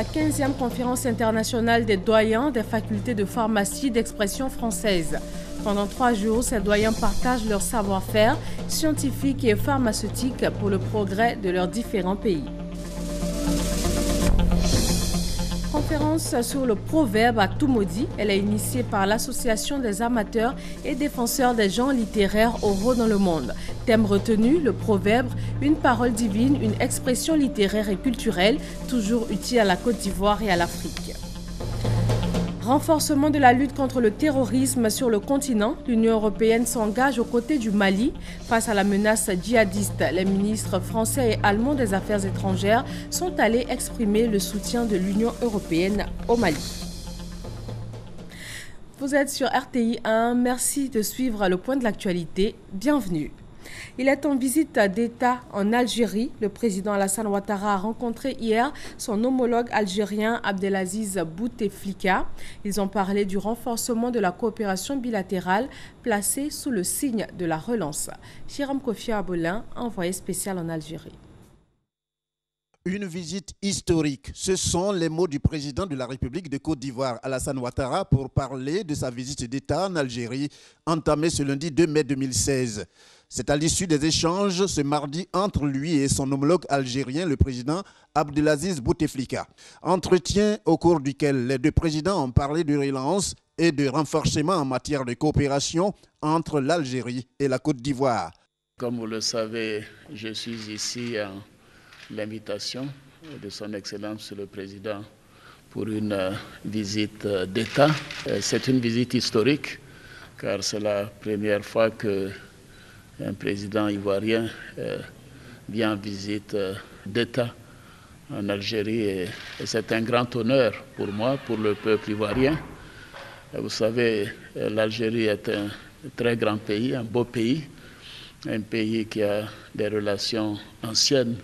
la 15e conférence internationale des doyens des facultés de pharmacie d'expression française. Pendant 3 jours, ces doyens partagent leur savoir-faire scientifique et pharmaceutique pour le progrès de leurs différents pays. Conférence sur le proverbe à tout maudit. Elle est initiée par l'Association des amateurs et défenseurs des genres littéraires oraux dans le monde. Thème retenu, le proverbe, une parole divine, une expression littéraire et culturelle, toujours utile à la Côte d'Ivoire et à l'Afrique. Renforcement de la lutte contre le terrorisme sur le continent, l'Union européenne s'engage aux côtés du Mali face à la menace djihadiste. Les ministres français et allemands des Affaires étrangères sont allés exprimer le soutien de l'Union européenne au Mali. Vous êtes sur RTI 1, merci de suivre le point de l'actualité. Bienvenue. Il est en visite d'État en Algérie. Le président Alassane Ouattara a rencontré hier son homologue algérien Abdelaziz Bouteflika. Ils ont parlé du renforcement de la coopération bilatérale placée sous le signe de la relance. Hiram Kofi Abolin, envoyé spécial en Algérie. Une visite historique. Ce sont les mots du président de la République de Côte d'Ivoire, Alassane Ouattara, pour parler de sa visite d'État en Algérie, entamée ce lundi 2 mai 2016. C'est à l'issue des échanges ce mardi entre lui et son homologue algérien, le président Abdelaziz Bouteflika. Entretien au cours duquel les deux présidents ont parlé de relance et de renforcement en matière de coopération entre l'Algérie et la Côte d'Ivoire. Comme vous le savez, je suis ici à l'invitation de son Excellence le Président pour une visite d'État. C'est une visite historique car c'est la première fois qu'un président ivoirien vient en visite d'État en Algérie et c'est un grand honneur pour moi, pour le peuple ivoirien. Vous savez, l'Algérie est un très grand pays, un beau pays, un pays qui a des relations anciennes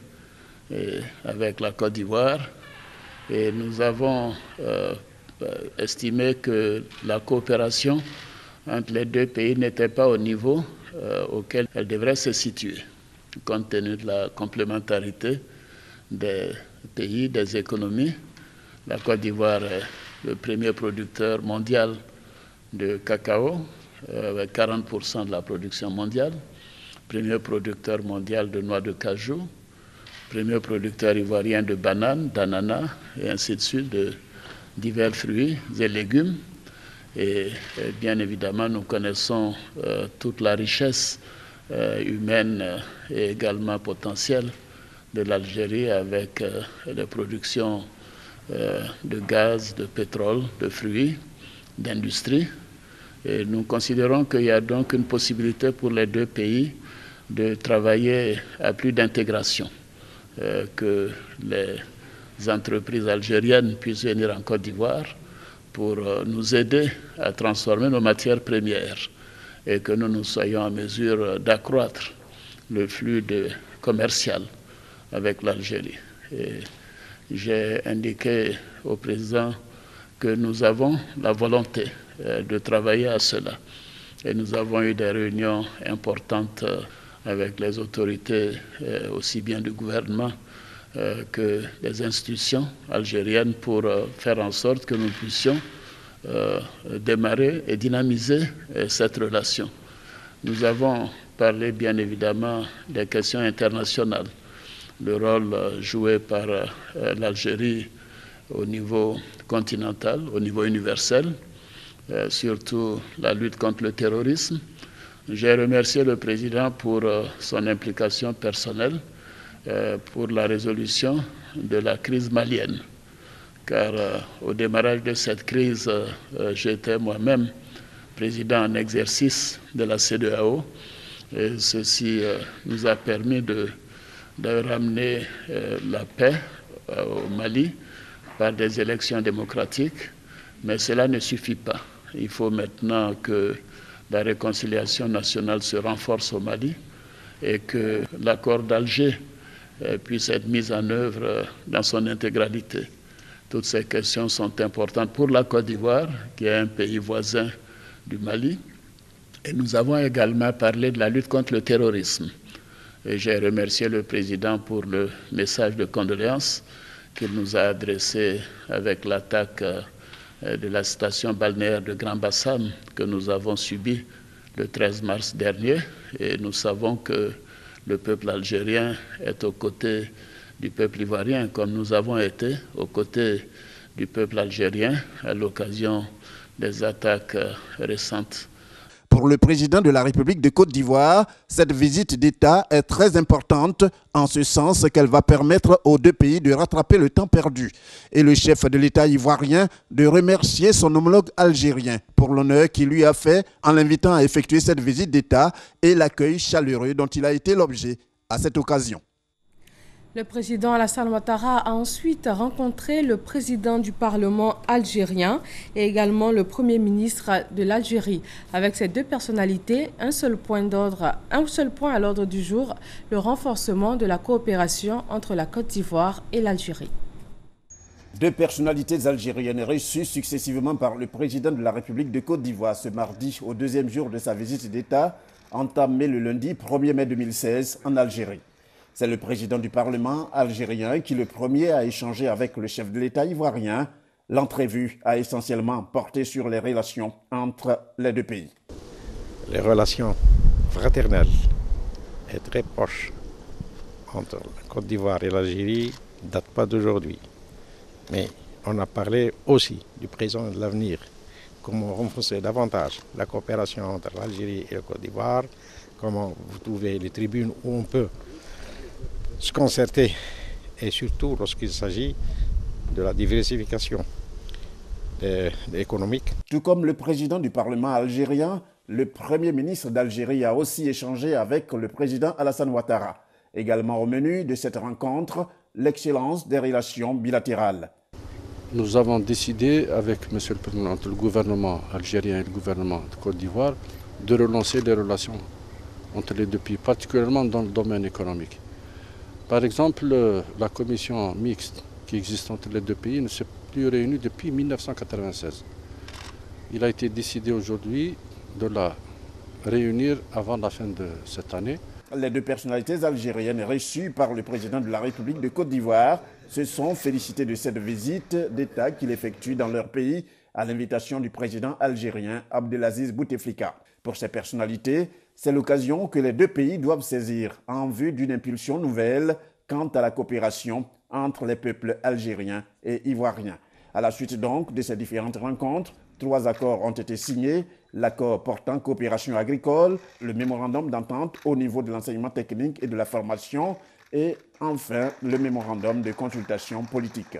avec la Côte d'Ivoire et nous avons estimé que la coopération entre les deux pays n'était pas au niveau auquel elle devrait se situer, compte tenu de la complémentarité des pays, des économies. La Côte d'Ivoire est le premier producteur mondial de cacao, avec 40% de la production mondiale, premier producteur mondial de noix de cajou, premier producteur ivoirien de bananes, d'ananas, et ainsi de suite, de divers fruits et légumes. Et bien évidemment, nous connaissons toute la richesse humaine et également potentielle de l'Algérie avec les productions de gaz, de pétrole, de fruits, d'industrie. Et nous considérons qu'il y a donc une possibilité pour les deux pays de travailler à plus d'intégration. Que les entreprises algériennes puissent venir en Côte d'Ivoire pour nous aider à transformer nos matières premières et que nous soyons en mesure d'accroître le flux commercial avec l'Algérie. J'ai indiqué au président que nous avons la volonté de travailler à cela. Et nous avons eu des réunions importantes avec les autorités aussi bien du gouvernement que des institutions algériennes pour faire en sorte que nous puissions démarrer et dynamiser cette relation. Nous avons parlé bien évidemment des questions internationales, le rôle joué par l'Algérie au niveau continental, au niveau universel, surtout la lutte contre le terrorisme. J'ai remercié le président pour son implication personnelle pour la résolution de la crise malienne. Car au démarrage de cette crise, j'étais moi-même président en exercice de la CEDEAO. Et ceci nous a permis de ramener la paix au Mali par des élections démocratiques. Mais cela ne suffit pas. Il faut maintenant que la réconciliation nationale se renforce au Mali et que l'accord d'Alger puisse être mis en œuvre dans son intégralité. Toutes ces questions sont importantes pour la Côte d'Ivoire, qui est un pays voisin du Mali. Et nous avons également parlé de la lutte contre le terrorisme. Et j'ai remercié le président pour le message de condoléances qu'il nous a adressée avec l'attaque de la station balnéaire de Grand Bassam que nous avons subie le 13 mars dernier. Et nous savons que le peuple algérien est aux côtés du peuple ivoirien, comme nous avons été aux côtés du peuple algérien à l'occasion des attaques récentes. Pour le président de la République de Côte d'Ivoire, cette visite d'État est très importante en ce sens qu'elle va permettre aux deux pays de rattraper le temps perdu. Et le chef de l'État ivoirien de remercier son homologue algérien pour l'honneur qu'il lui a fait en l'invitant à effectuer cette visite d'État et l'accueil chaleureux dont il a été l'objet à cette occasion. Le président Alassane Ouattara a ensuite rencontré le président du Parlement algérien et également le Premier ministre de l'Algérie. Avec ces deux personnalités, un seul point à l'ordre du jour, le renforcement de la coopération entre la Côte d'Ivoire et l'Algérie. Deux personnalités algériennes reçues successivement par le président de la République de Côte d'Ivoire ce mardi au deuxième jour de sa visite d'État, entamée le lundi 1er mai 2016 en Algérie. C'est le président du Parlement algérien qui, le premier, a échangé avec le chef de l'État ivoirien. L'entrevue a essentiellement porté sur les relations entre les deux pays. Les relations fraternelles et très proches entre la Côte d'Ivoire et l'Algérie ne datent pas d'aujourd'hui. Mais on a parlé aussi du présent et de l'avenir, comment renforcer davantage la coopération entre l'Algérie et la Côte d'Ivoire, comment vous trouvez les tribunes où on peut se concerter et surtout lorsqu'il s'agit de la diversification économique. Tout comme le président du Parlement algérien, le Premier ministre d'Algérie a aussi échangé avec le président Alassane Ouattara. Également au menu de cette rencontre, l'excellence des relations bilatérales. Nous avons décidé avec M. le Président, entre le gouvernement algérien et le gouvernement de Côte d'Ivoire, de relancer les relations entre les deux pays, particulièrement dans le domaine économique. Par exemple, la commission mixte qui existe entre les deux pays ne s'est plus réunie depuis 1996. Il a été décidé aujourd'hui de la réunir avant la fin de cette année. Les deux personnalités algériennes reçues par le président de la République de Côte d'Ivoire se sont félicitées de cette visite d'État qu'il effectue dans leur pays à l'invitation du président algérien Abdelaziz Bouteflika. Pour ces personnalités, c'est l'occasion que les deux pays doivent saisir en vue d'une impulsion nouvelle quant à la coopération entre les peuples algériens et ivoiriens. À la suite donc de ces différentes rencontres, 3 accords ont été signés, l'accord portant coopération agricole, le mémorandum d'entente au niveau de l'enseignement technique et de la formation et enfin le mémorandum de consultation politique.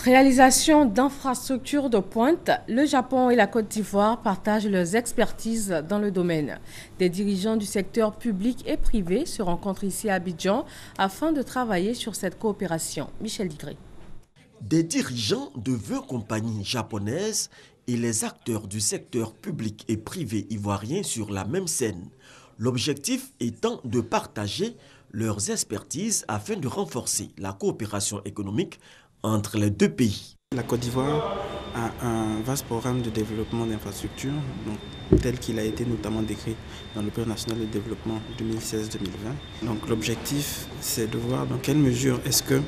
Réalisation d'infrastructures de pointe, le Japon et la Côte d'Ivoire partagent leurs expertises dans le domaine. Des dirigeants du secteur public et privé se rencontrent ici à Abidjan afin de travailler sur cette coopération. Michel Digré. Des dirigeants de 20 compagnies japonaises et les acteurs du secteur public et privé ivoirien sur la même scène. L'objectif étant de partager leurs expertises afin de renforcer la coopération économique entre les deux pays. La Côte d'Ivoire a un vaste programme de développement d'infrastructures, tel qu'il a été notamment décrit dans le plan national de développement 2016-2020. Donc l'objectif, c'est de voir dans quelle mesure est-ce que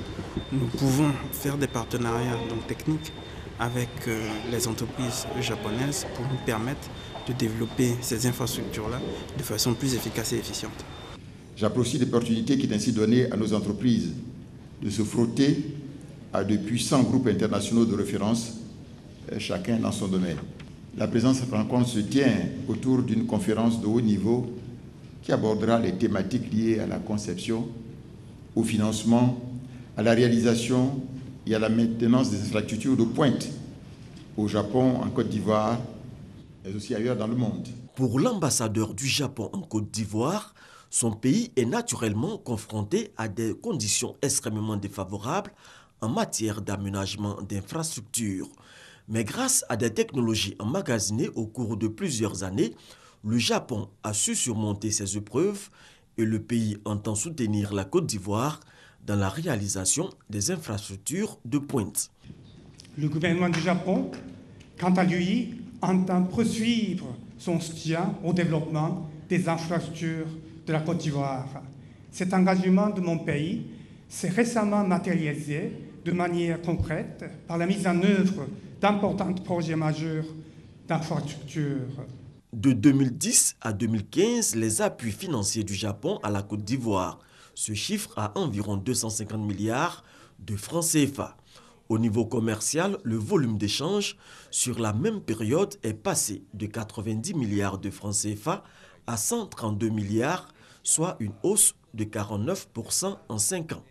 nous pouvons faire des partenariats techniques avec les entreprises japonaises pour nous permettre de développer ces infrastructures-là de façon plus efficace et efficiente. J'apprécie l'opportunité qui est ainsi donnée à nos entreprises de se frotter à de puissants groupes internationaux de référence, chacun dans son domaine. La présence de rencontre se tient autour d'une conférence de haut niveau qui abordera les thématiques liées à la conception, au financement, à la réalisation et à la maintenance des infrastructures de pointe au Japon, en Côte d'Ivoire, mais aussi ailleurs dans le monde. Pour l'ambassadeur du Japon en Côte d'Ivoire, son pays est naturellement confronté à des conditions extrêmement défavorables en matière d'aménagement d'infrastructures. Mais grâce à des technologies emmagasinées au cours de plusieurs années, le Japon a su surmonter ces épreuves et le pays entend soutenir la Côte d'Ivoire dans la réalisation des infrastructures de pointe. Le gouvernement du Japon, quant à lui, entend poursuivre son soutien au développement des infrastructures de la Côte d'Ivoire. Cet engagement de mon pays s'est récemment matérialisé de manière concrète par la mise en œuvre d'importants projets majeurs d'infrastructure. De 2010 à 2015, les appuis financiers du Japon à la Côte d'Ivoire se chiffrent à environ 250 milliards de francs CFA. Au niveau commercial, le volume d'échange sur la même période est passé de 90 milliards de francs CFA à 132 milliards, soit une hausse de 49% en 5 ans.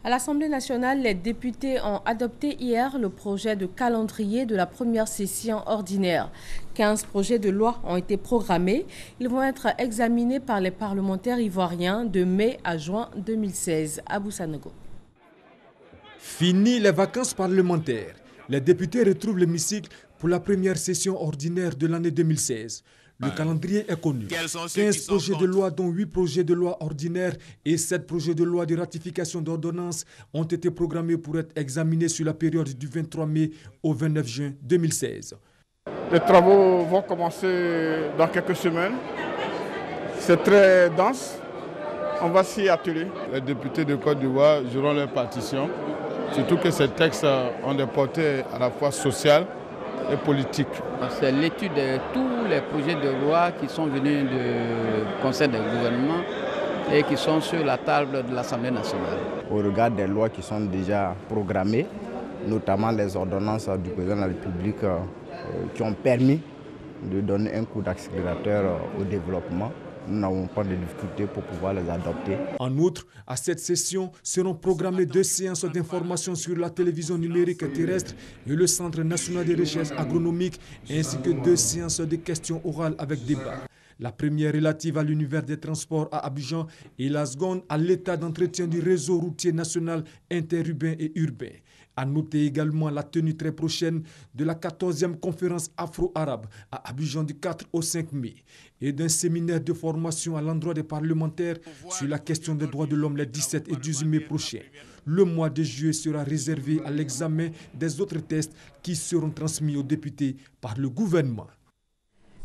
À l'Assemblée nationale, les députés ont adopté hier le projet de calendrier de la première session ordinaire. 15 projets de loi ont été programmés. Ils vont être examinés par les parlementaires ivoiriens de mai à juin 2016. Abou Sanogo. Fini les vacances parlementaires. Les députés retrouvent l'hémicycle pour la première session ordinaire de l'année 2016. Le calendrier est connu. 15 projets de loi, dont 8 projets de loi ordinaires et 7 projets de loi de ratification d'ordonnances ont été programmés pour être examinés sur la période du 23 mai au 29 juin 2016. Les travaux vont commencer dans quelques semaines. C'est très dense. On va s'y atteler. Les députés de Côte d'Ivoire joueront leur partition, surtout que ces textes ont des portées à la fois sociales et politiques. C'est l'étude de tous les projets de loi qui sont venus du Conseil du gouvernement et qui sont sur la table de l'Assemblée nationale. Au regard des lois qui sont déjà programmées, notamment les ordonnances du président de la République qui ont permis de donner un coup d'accélérateur au développement, nous n'avons pas de difficultés pour pouvoir les adopter. En outre, à cette session seront programmées 2 séances d'information sur la télévision numérique terrestre et le Centre national de recherche agronomique, ainsi que 2 séances de questions orales avec débat. La première relative à l'univers des transports à Abidjan et la seconde à l'état d'entretien du réseau routier national interurbain et urbain. À noter également la tenue très prochaine de la 14e conférence afro-arabe à Abidjan du 4 au 5 mai et d'un séminaire de formation à l'endroit des parlementaires sur la question des droits de l'homme les 17 et 18 mai prochains. Le mois de juillet sera réservé à l'examen des autres tests qui seront transmis aux députés par le gouvernement.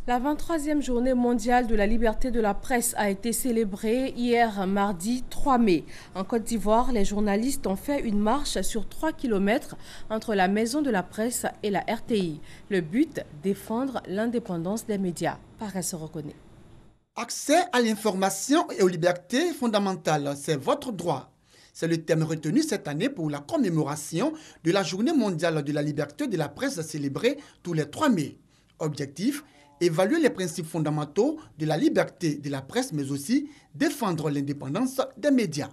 La 23e journée mondiale de la liberté de la presse a été célébrée hier mardi 3 mai. En Côte d'Ivoire, les journalistes ont fait une marche sur 3 km entre la Maison de la Presse et la RTI. Le but, défendre l'indépendance des médias. Paris se reconnaît. Accès à l'information et aux libertés fondamentales, c'est votre droit. C'est le thème retenu cette année pour la commémoration de la Journée mondiale de la liberté de la presse célébrée tous les 3 mai. Objectif, évaluer les principes fondamentaux de la liberté de la presse, mais aussi défendre l'indépendance des médias.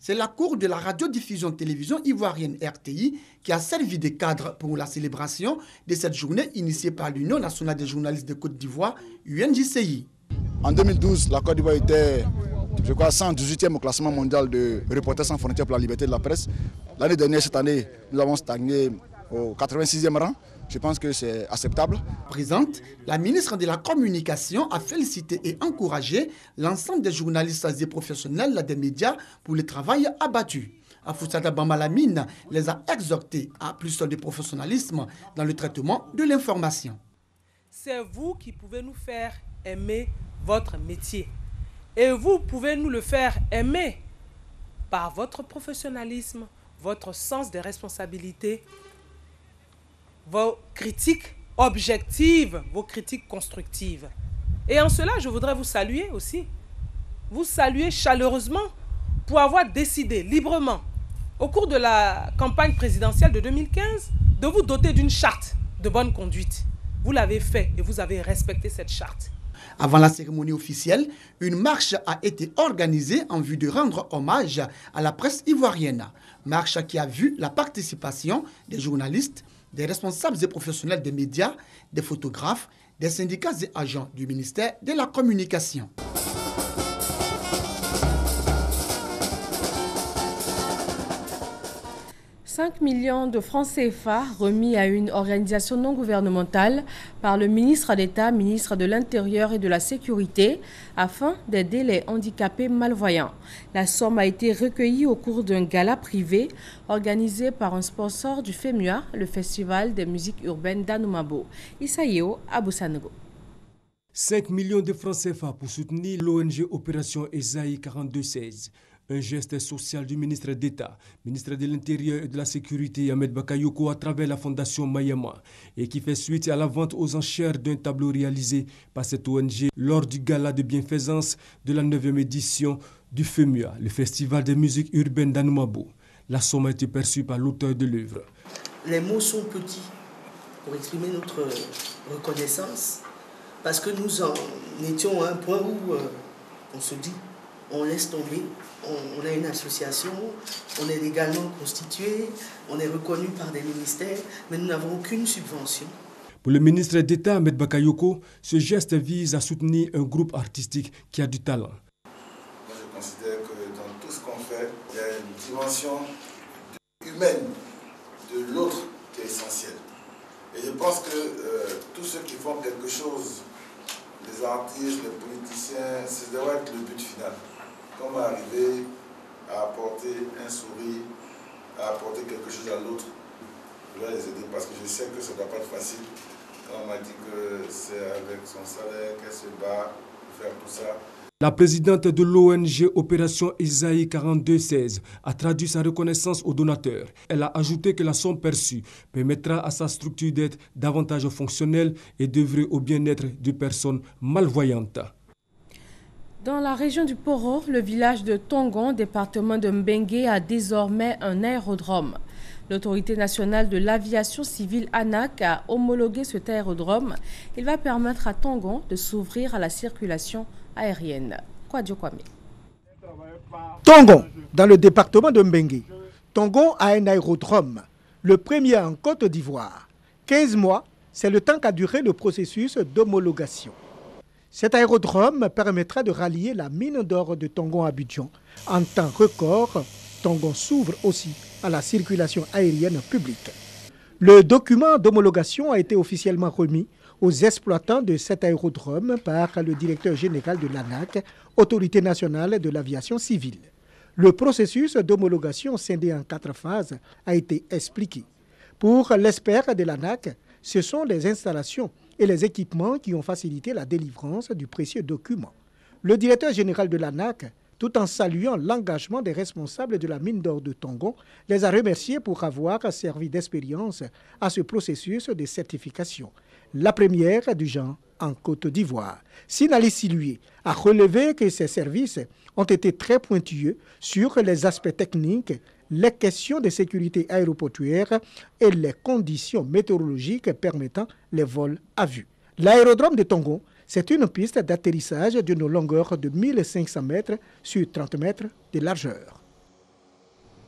C'est la Cour de la radiodiffusion-télévision ivoirienne RTI qui a servi de cadre pour la célébration de cette journée initiée par l'Union nationale des journalistes de Côte d'Ivoire, UNJCI. En 2012, la Côte d'Ivoire était, je crois, 118e au classement mondial de Reporters sans frontières pour la liberté de la presse. L'année dernière, cette année, nous avons stagné au 86e rang. Je pense que c'est acceptable. Présente, la ministre de la Communication a félicité et encouragé l'ensemble des journalistes et professionnels des médias pour le travail abattu. Afoussata Bambalamine les a exhortés à plus de professionnalisme dans le traitement de l'information. C'est vous qui pouvez nous faire aimer votre métier. Et vous pouvez nous le faire aimer par votre professionnalisme, votre sens des responsabilités, vos critiques objectives, vos critiques constructives. Et en cela, je voudrais vous saluer aussi. Vous saluer chaleureusement pour avoir décidé librement, au cours de la campagne présidentielle de 2015, de vous doter d'une charte de bonne conduite. Vous l'avez fait et vous avez respecté cette charte. Avant la cérémonie officielle, une marche a été organisée en vue de rendre hommage à la presse ivoirienne. Marche qui a vu la participation des journalistes, des responsables et professionnels des médias, des photographes, des syndicats et agents du ministère de la Communication. « 5 millions de francs CFA remis à une organisation non gouvernementale par le ministre d'État, ministre de l'Intérieur et de la Sécurité, afin d'aider les handicapés malvoyants. La somme a été recueillie au cours d'un gala privé organisé par un sponsor du FEMUA, le Festival des musiques urbaines d'Anoumabo. Isaïo Aboussanogo. 5 millions de francs CFA pour soutenir l'ONG Opération Esaïe 4216. Un geste social du ministre d'État, ministre de l'Intérieur et de la Sécurité Ahmed Bakayoko à travers la fondation Mayama et qui fait suite à la vente aux enchères d'un tableau réalisé par cette ONG lors du gala de bienfaisance de la 9e édition du FEMUA, le Festival de musique urbaine d'Anoumabo. La somme a été perçue par l'auteur de l'œuvre. Les mots sont petits pour exprimer notre reconnaissance parce que nous en étions à un point où on se dit, on laisse tomber, on a une association, on est légalement constitué, on est reconnu par des ministères, mais nous n'avons aucune subvention. Pour le ministre d'État Ahmed Bakayoko, ce geste vise à soutenir un groupe artistique qui a du talent. Moi, je considère que dans tout ce qu'on fait, il y a une dimension humaine de l'autre qui est essentielle. Et je pense que tous ceux qui font quelque chose, les artistes, les politiciens, ça doit être le but final. Comment arriver à apporter un sourire, à apporter quelque chose à l'autre. Je dois les aider parce que je sais que ça ne doit pas être facile. Quand on m'a dit que c'est avec son salaire qu'elle se bat pour faire tout ça. La présidente de l'ONG Opération Isaïe 4216 a traduit sa reconnaissance aux donateurs. Elle a ajouté que la somme perçue permettra à sa structure d'être davantage fonctionnelle et d'œuvrer au bien-être de personnes malvoyantes. Dans la région du Poro, le village de Tongon, département de Mbengue, a désormais un aérodrome. L'autorité nationale de l'aviation civile ANAC a homologué cet aérodrome. Il va permettre à Tongon de s'ouvrir à la circulation aérienne. Kwadjo Kwame. Tongon, dans le département de Mbengue. Tongon a un aérodrome, le premier en Côte d'Ivoire. 15 mois, c'est le temps qu'a duré le processus d'homologation. Cet aérodrome permettra de rallier la mine d'or de Tongon à Abidjan. En temps record, Tongon s'ouvre aussi à la circulation aérienne publique. Le document d'homologation a été officiellement remis aux exploitants de cet aérodrome par le directeur général de l'ANAC, Autorité nationale de l'aviation civile. Le processus d'homologation scindé en 4 phases a été expliqué. Pour l'expert de l'ANAC, ce sont les installations et les équipements qui ont facilité la délivrance du précieux document. Le directeur général de l'ANAC, tout en saluant l'engagement des responsables de la mine d'or de Tongon, les a remerciés pour avoir servi d'expérience à ce processus de certification, la première du genre en Côte d'Ivoire. Sinali Silué a relevé que ces services ont été très pointilleux sur les aspects techniques, les questions de sécurité aéroportuaire et les conditions météorologiques permettant les vols à vue. L'aérodrome de Tongon, c'est une piste d'atterrissage d'une longueur de 1500 mètres sur 30 mètres de largeur.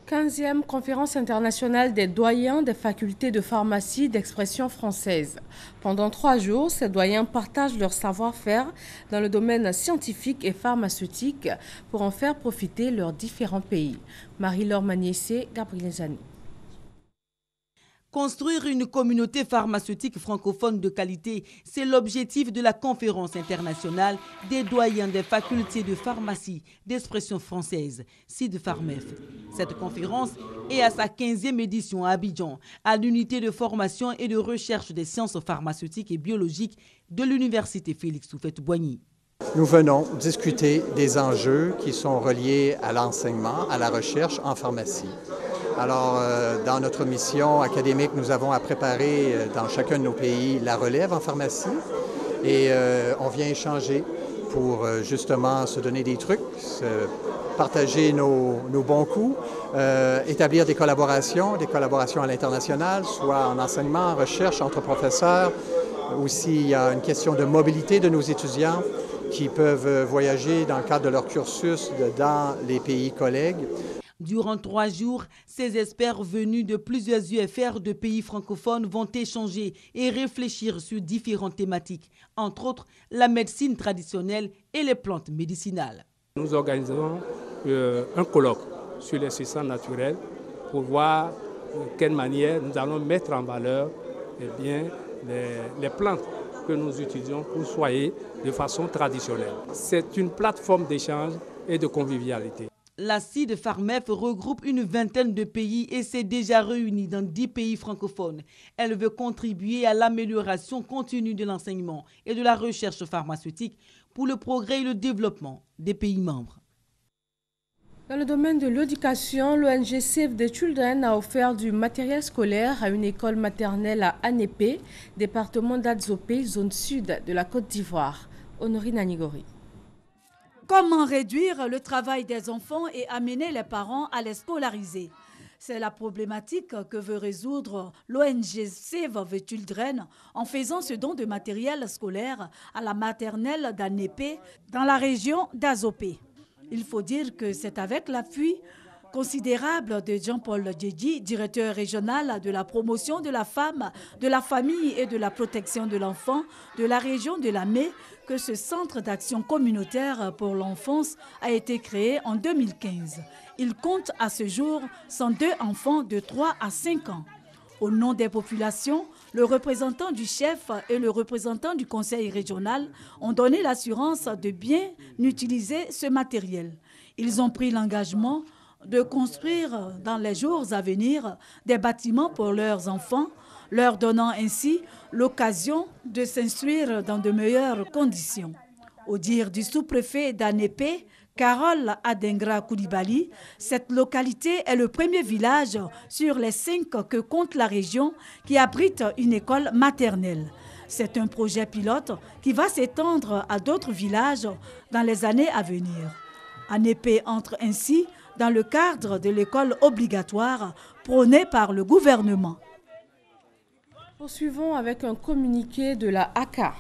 15e conférence internationale des doyens des facultés de pharmacie d'expression française. Pendant 3 jours, ces doyens partagent leur savoir-faire dans le domaine scientifique et pharmaceutique pour en faire profiter leurs différents pays. Marie-Laure Magniessé, Gabriel Zani. Construire une communauté pharmaceutique francophone de qualité, c'est l'objectif de la conférence internationale des doyens des facultés de pharmacie d'expression française, CID-Pharmef. Cette conférence est à sa 15e édition à Abidjan, à l'unité de formation et de recherche des sciences pharmaceutiques et biologiques de l'université Félix Houphouët-Boigny. Nous venons discuter des enjeux qui sont reliés à l'enseignement, à la recherche en pharmacie. Alors, dans notre mission académique, nous avons à préparer dans chacun de nos pays la relève en pharmacie et on vient échanger pour justement se donner des trucs, partager nos bons coups, établir des collaborations à l'international, soit en enseignement, en recherche, entre professeurs. Aussi, il y a une question de mobilité de nos étudiants qui peuvent voyager dans le cadre de leur cursus dans les pays collègues. Durant 3 jours, ces experts venus de plusieurs UFR de pays francophones vont échanger et réfléchir sur différentes thématiques, entre autres la médecine traditionnelle et les plantes médicinales. Nous organisons un colloque sur les substances naturelles pour voir de quelle manière nous allons mettre en valeur les plantes que nous utilisons pour soigner de façon traditionnelle. C'est une plateforme d'échange et de convivialité. La CID-Pharmef regroupe une vingtaine de pays et s'est déjà réunie dans 10 pays francophones. Elle veut contribuer à l'amélioration continue de l'enseignement et de la recherche pharmaceutique pour le progrès et le développement des pays membres. Dans le domaine de l'éducation, l'ONG Save the Children a offert du matériel scolaire à une école maternelle à Anépé, département d'Adzopé, zone sud de la Côte d'Ivoire. Honorine Anigori. Comment réduire le travail des enfants et amener les parents à les scolariser? C'est la problématique que veut résoudre l'ONG Save the Children en faisant ce don de matériel scolaire à la maternelle d'Anépé dans la région d'Azopé. Il faut dire que c'est avec l'appui considérable de Jean-Paul Djedji, directeur régional de la promotion de la femme, de la famille et de la protection de l'enfant de la région de Lamé, que ce centre d'action communautaire pour l'enfance a été créé en 2015. Il compte à ce jour 102 enfants de 3 à 5 ans. Au nom des populations, le représentant du chef et le représentant du conseil régional ont donné l'assurance de bien utiliser ce matériel. Ils ont pris l'engagement de construire dans les jours à venir des bâtiments pour leurs enfants, leur donnant ainsi l'occasion de s'instruire dans de meilleures conditions. Au dire du sous-préfet d'Anépé, Carole Adengra Koulibaly, cette localité est le premier village sur les 5 que compte la région qui abrite une école maternelle. C'est un projet pilote qui va s'étendre à d'autres villages dans les années à venir. Anépé entre ainsi dans le cadre de l'école obligatoire prônée par le gouvernement. Poursuivons avec un communiqué de la ACA.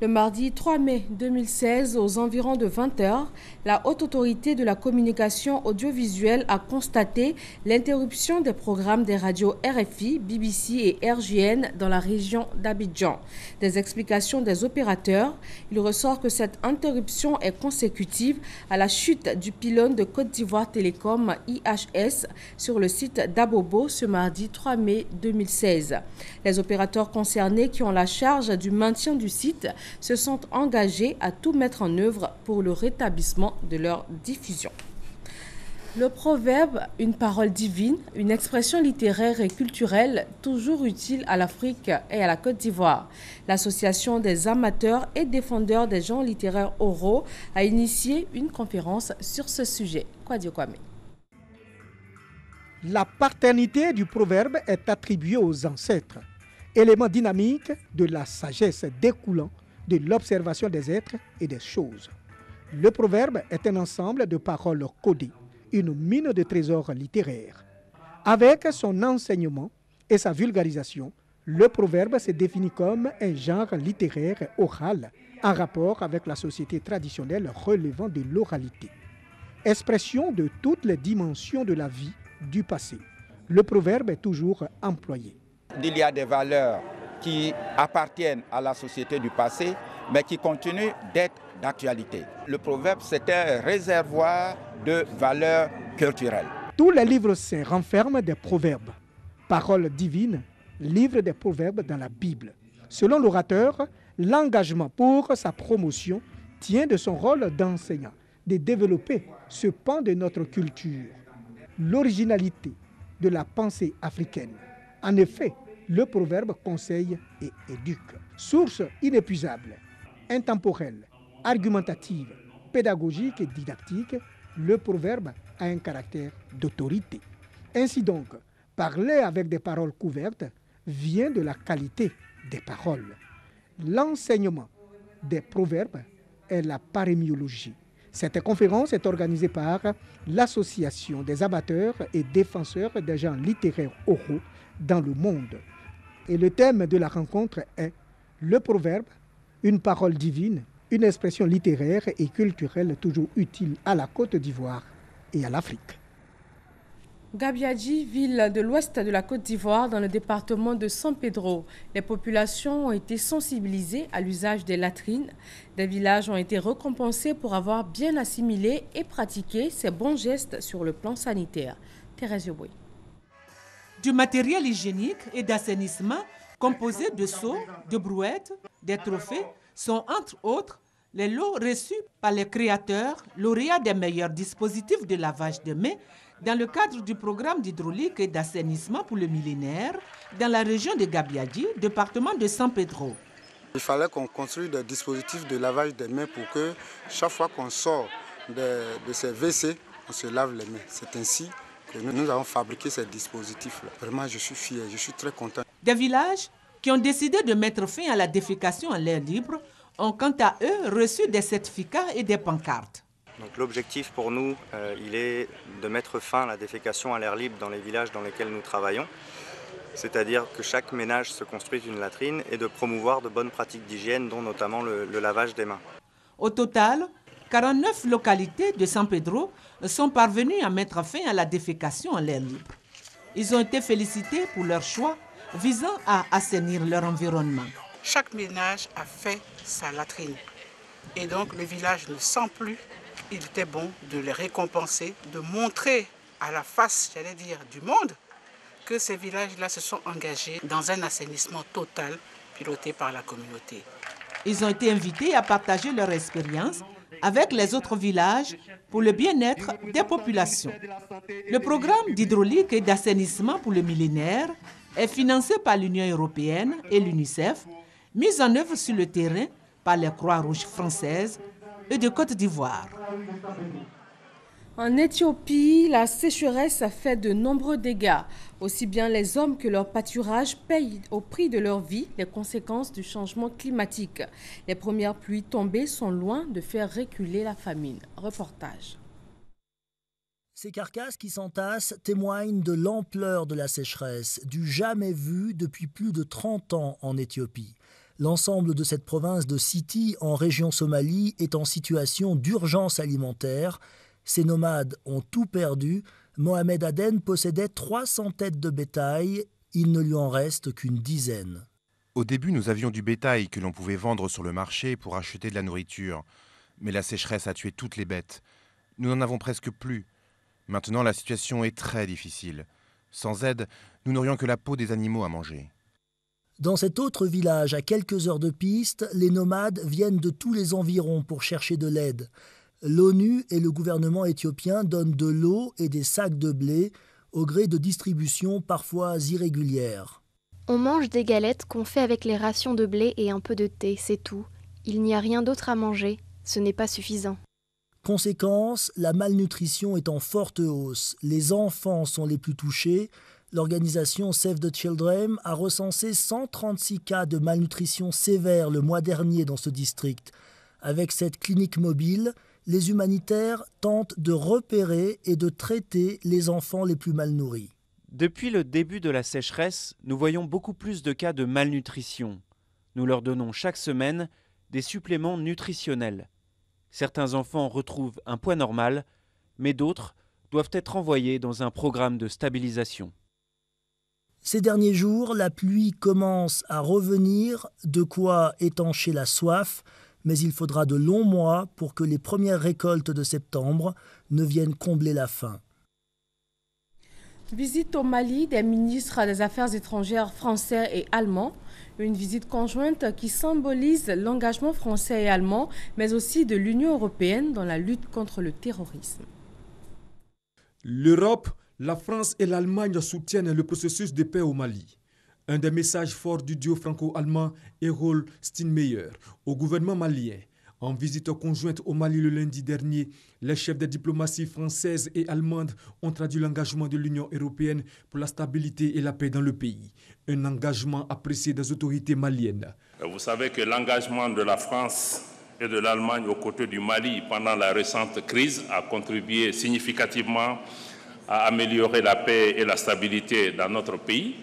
Le mardi 3 mai 2016, aux environs de 20h, la Haute Autorité de la Communication Audiovisuelle a constaté l'interruption des programmes des radios RFI, BBC et RJN dans la région d'Abidjan. Des explications des opérateurs, il ressort que cette interruption est consécutive à la chute du pylône de Côte d'Ivoire Télécom IHS sur le site d'Abobo ce mardi 3 mai 2016. Les opérateurs concernés qui ont la charge du maintien du site se sont engagés à tout mettre en œuvre pour le rétablissement de leur diffusion. Le proverbe « une parole divine », une expression littéraire et culturelle toujours utile à l'Afrique et à la Côte d'Ivoire. L'Association des amateurs et défendeurs des genres littéraires oraux a initié une conférence sur ce sujet. Kwadio Kwame. La paternité du proverbe est attribuée aux ancêtres, élément dynamique de la sagesse découlant de l'observation des êtres et des choses. Le proverbe est un ensemble de paroles codées, une mine de trésors littéraires. Avec son enseignement et sa vulgarisation, le proverbe se définit comme un genre littéraire oral en rapport avec la société traditionnelle relevant de l'oralité. Expression de toutes les dimensions de la vie du passé, le proverbe est toujours employé. Il y a des valeurs qui appartiennent à la société du passé, mais qui continuent d'être d'actualité. Le proverbe, c'est un réservoir de valeurs culturelles. Tous les livres saints renferment des proverbes. Paroles divines, livre des proverbes dans la Bible. Selon l'orateur, l'engagement pour sa promotion tient de son rôle d'enseignant, de développer ce pan de notre culture, l'originalité de la pensée africaine. En effet, le proverbe conseille et éduque. Source inépuisable, intemporelle, argumentative, pédagogique et didactique, le proverbe a un caractère d'autorité. Ainsi donc, parler avec des paroles couvertes vient de la qualité des paroles. L'enseignement des proverbes est la parémiologie. Cette conférence est organisée par l'Association des amateurs et défenseurs des genres littéraires oraux dans le monde. Et le thème de la rencontre est le proverbe, une parole divine, une expression littéraire et culturelle toujours utile à la Côte d'Ivoire et à l'Afrique. Gabiadji, ville de l'ouest de la Côte d'Ivoire, dans le département de San Pedro. Les populations ont été sensibilisées à l'usage des latrines. Des villages ont été récompensés pour avoir bien assimilé et pratiqué ces bons gestes sur le plan sanitaire. Thérèse Yoboué. Du matériel hygiénique et d'assainissement composé de seaux, de brouettes, des trophées sont entre autres les lots reçus par les créateurs lauréats des meilleurs dispositifs de lavage de mains dans le cadre du programme d'hydraulique et d'assainissement pour le millénaire dans la région de Gabiadji, département de San Pedro. Il fallait qu'on construise des dispositifs de lavage des mains pour que chaque fois qu'on sort de ces WC, on se lave les mains. C'est ainsi que nous avons fabriqué ces dispositifs-là. Vraiment, je suis fier, je suis très content. Des villages qui ont décidé de mettre fin à la défécation en l'air libre ont quant à eux reçu des certificats et des pancartes. Donc l'objectif pour nous, il est de mettre fin à la défécation à l'air libre dans les villages dans lesquels nous travaillons. C'est-à-dire que chaque ménage se construise une latrine et de promouvoir de bonnes pratiques d'hygiène, dont notamment le lavage des mains. Au total, 49 localités de San Pedro sont parvenues à mettre fin à la défécation en l'air libre. Ils ont été félicités pour leur choix visant à assainir leur environnement. Chaque ménage a fait sa latrine et donc le village ne sent plus. Il était bon de les récompenser, de montrer à la face, j'allais dire, du monde que ces villages-là se sont engagés dans un assainissement total piloté par la communauté. Ils ont été invités à partager leur expérience avec les autres villages pour le bien-être des populations. Le programme d'hydraulique et d'assainissement pour le millénaire est financé par l'Union européenne et l'UNICEF, mis en œuvre sur le terrain par les Croix-Rouges françaises et de Côte d'Ivoire. En Éthiopie, la sécheresse a fait de nombreux dégâts. Aussi bien les hommes que leur pâturage payent au prix de leur vie les conséquences du changement climatique. Les premières pluies tombées sont loin de faire reculer la famine. Reportage. Ces carcasses qui s'entassent témoignent de l'ampleur de la sécheresse, du jamais vu depuis plus de 30 ans en Éthiopie. L'ensemble de cette province de Siti, en région Somalie, est en situation d'urgence alimentaire. Ces nomades ont tout perdu. Mohamed Aden possédait 300 têtes de bétail. Il ne lui en reste qu'une dizaine. Au début, nous avions du bétail que l'on pouvait vendre sur le marché pour acheter de la nourriture. Mais la sécheresse a tué toutes les bêtes. Nous n'en avons presque plus. Maintenant, la situation est très difficile. Sans aide, nous n'aurions que la peau des animaux à manger. Dans cet autre village, à quelques heures de piste, les nomades viennent de tous les environs pour chercher de l'aide. L'ONU et le gouvernement éthiopien donnent de l'eau et des sacs de blé au gré de distributions parfois irrégulières. On mange des galettes qu'on fait avec les rations de blé et un peu de thé, c'est tout. Il n'y a rien d'autre à manger, ce n'est pas suffisant. Conséquence, la malnutrition est en forte hausse. Les enfants sont les plus touchés. L'organisation Save the Children a recensé 136 cas de malnutrition sévère le mois dernier dans ce district. Avec cette clinique mobile, les humanitaires tentent de repérer et de traiter les enfants les plus mal nourris. Depuis le début de la sécheresse, nous voyons beaucoup plus de cas de malnutrition. Nous leur donnons chaque semaine des suppléments nutritionnels. Certains enfants retrouvent un poids normal, mais d'autres doivent être envoyés dans un programme de stabilisation. Ces derniers jours, la pluie commence à revenir, de quoi étancher la soif, mais il faudra de longs mois pour que les premières récoltes de septembre ne viennent combler la faim. Visite au Mali des ministres des Affaires étrangères français et allemands. Une visite conjointe qui symbolise l'engagement français et allemand, mais aussi de l'Union européenne dans la lutte contre le terrorisme. L'Europe, la France et l'Allemagne soutiennent le processus de paix au Mali. Un des messages forts du duo franco-allemand Errol Steinmeier au gouvernement malien. En visite conjointe au Mali le lundi dernier, les chefs des diplomaties françaises et allemandes ont traduit l'engagement de l'Union européenne pour la stabilité et la paix dans le pays. Un engagement apprécié des autorités maliennes. Vous savez que l'engagement de la France et de l'Allemagne aux côtés du Mali pendant la récente crise a contribué significativement à améliorer la paix et la stabilité dans notre pays.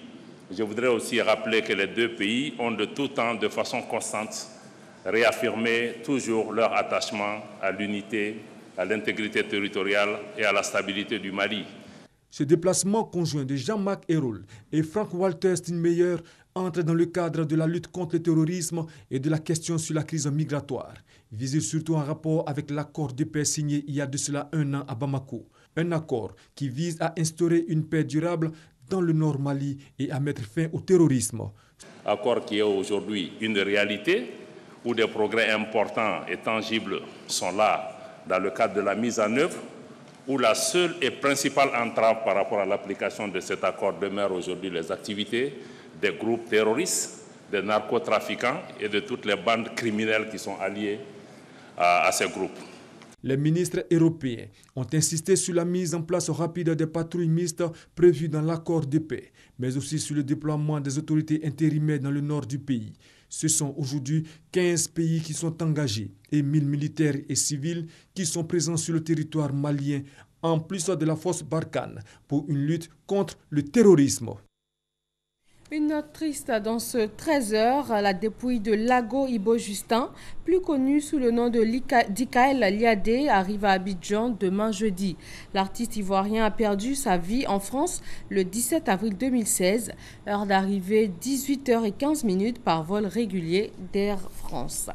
Je voudrais aussi rappeler que les deux pays ont de tout temps, de façon constante, réaffirmé toujours leur attachement à l'unité, à l'intégrité territoriale et à la stabilité du Mali. Ce déplacement conjoint de Jean-Marc Ayrault et Frank-Walter Steinmeier entre dans le cadre de la lutte contre le terrorisme et de la question sur la crise migratoire, visé surtout en rapport avec l'accord de paix signé il y a de cela 1 an à Bamako. Un accord qui vise à instaurer une paix durable dans le Nord Mali et à mettre fin au terrorisme. Accord qui est aujourd'hui une réalité, où des progrès importants et tangibles sont là dans le cadre de la mise en œuvre, où la seule et principale entrave par rapport à l'application de cet accord demeure aujourd'hui les activités des groupes terroristes, des narcotrafiquants et de toutes les bandes criminelles qui sont alliées à ces groupes. Les ministres européens ont insisté sur la mise en place rapide des patrouilles mixtes prévues dans l'accord de paix, mais aussi sur le déploiement des autorités intérimaires dans le nord du pays. Ce sont aujourd'hui 15 pays qui sont engagés et 1000 militaires et civils qui sont présents sur le territoire malien, en plus de la force Barkhane, pour une lutte contre le terrorisme. Une note triste dans ce 13h, la dépouille de Lago Ibo-Justin, plus connu sous le nom de Dikael Liadé, arrive à Abidjan demain jeudi. L'artiste ivoirien a perdu sa vie en France le 17 avril 2016, heure d'arrivée 18h15 par vol régulier d'Air France.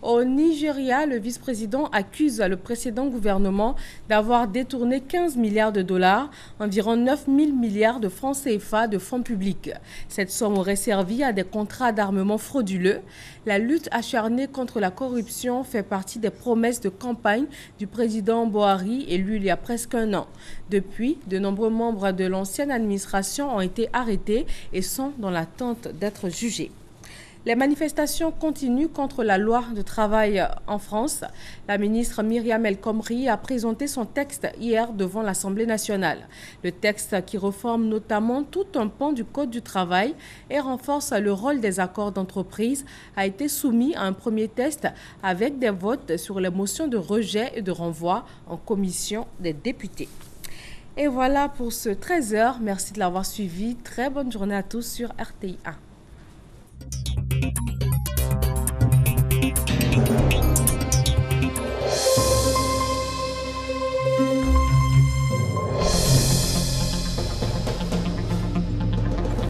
Au Nigeria, le vice-président accuse le précédent gouvernement d'avoir détourné 15 milliards de dollars, environ 9 000 milliards de francs CFA de fonds publics. Cette somme aurait servi à des contrats d'armement frauduleux. La lutte acharnée contre la corruption fait partie des promesses de campagne du président Buhari, élu il y a presque un an. Depuis, de nombreux membres de l'ancienne administration ont été arrêtés et sont dans l'attente d'être jugés. Les manifestations continuent contre la loi de travail en France. La ministre Myriam El Khomri a présenté son texte hier devant l'Assemblée nationale. Le texte qui reforme notamment tout un pan du Code du travail et renforce le rôle des accords d'entreprise a été soumis à un premier test avec des votes sur les motions de rejet et de renvoi en commission des députés. Et voilà pour ce 13h. Merci de l'avoir suivi. Très bonne journée à tous sur RTI 1.